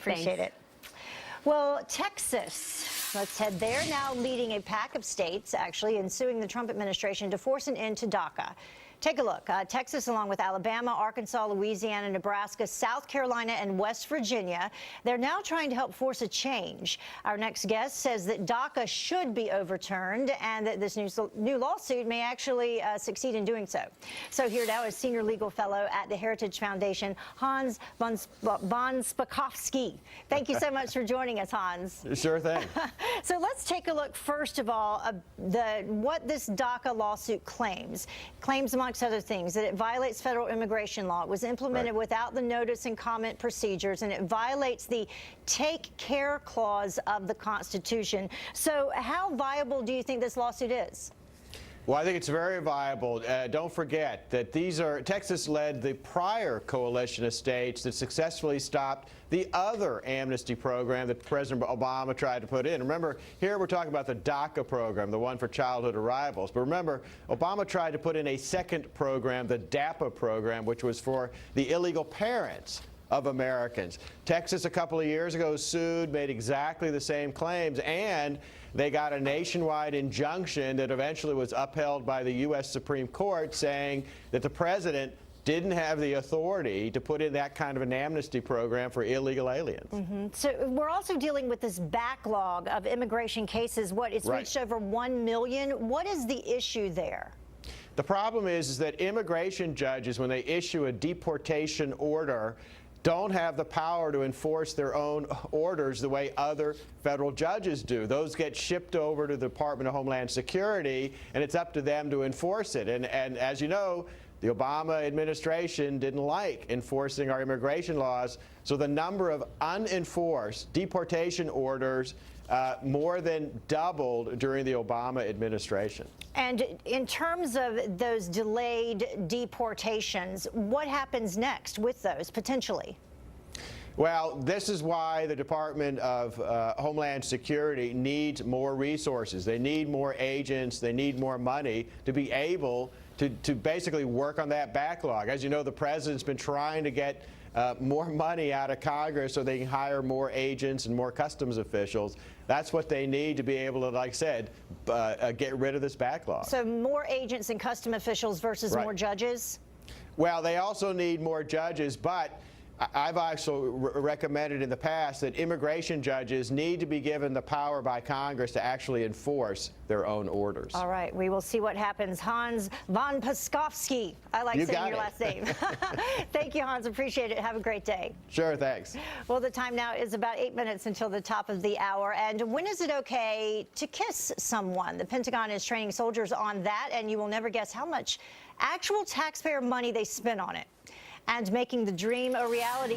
Appreciate it. Well, Texas, let's head there, now leading a pack of states, actually, in suing the Trump administration to force an end to DACA. Take a look. Texas, along with Alabama, Arkansas, Louisiana, Nebraska, South Carolina, and West Virginia, they're now trying to help force a change. Our next guest says that DACA should be overturned and that this new lawsuit may actually succeed in doing so. So here now is Senior Legal Fellow at the Heritage Foundation, Hans von Spakovsky. Thank you so much for joining us, Hans. Sure thing. So let's take a look, first of all, what this DACA lawsuit claims. Amongst other things, that it violates federal immigration law. It was implemented without the notice and comment procedures, and it violates the take care clause of the Constitution. So how viable do you think this lawsuit is? Well, I think it's very viable. Don't forget that Texas led the prior coalition of states that successfully stopped the other amnesty program that President Obama tried to put in. Remember, here we're talking about the DACA program, the one for childhood arrivals. But remember, Obama tried to put in a second program, the DAPA program, which was for the illegal parents of Americans. Texas a couple of years ago sued, made exactly the same claims, and they got a nationwide injunction that eventually was upheld by the U.S. Supreme Court, saying that the president didn't have the authority to put in that kind of an amnesty program for illegal aliens. So we're also dealing with this backlog of immigration cases. It's reached over 1 million. What is the issue there? The problem is that immigration judges, when they issue a deportation order, don't have the power to enforce their own orders the way other federal judges do. Those get shipped over to the Department of Homeland Security, and it's up to them to enforce it. And as you know, the Obama administration didn't like enforcing our immigration laws, so the number of unenforced deportation orders more than doubled during the Obama administration. And in terms of those delayed deportations, what happens next with those, potentially? Well, this is why the Department of Homeland Security needs more resources. They need more agents. They need more money to be able to basically work on that backlog. As you know, the president's been trying to get more money out of Congress so they can hire more agents and more customs officials. That's what they need to be able to, like I said, get rid of this backlog. So more agents and custom officials versus more judges? Well, they also need more judges, but I've also recommended in the past that immigration judges need to be given the power by Congress to actually enforce their own orders. All right, we will see what happens. Hans von Spakovsky. I like saying your last name. Thank you, Hans. Appreciate it. Have a great day. Sure, thanks. Well, the time now is about 8 minutes until the top of the hour. And when is it okay to kiss someone? The Pentagon is training soldiers on that, and you will never guess how much actual taxpayer money they spend on it. And making the dream a reality.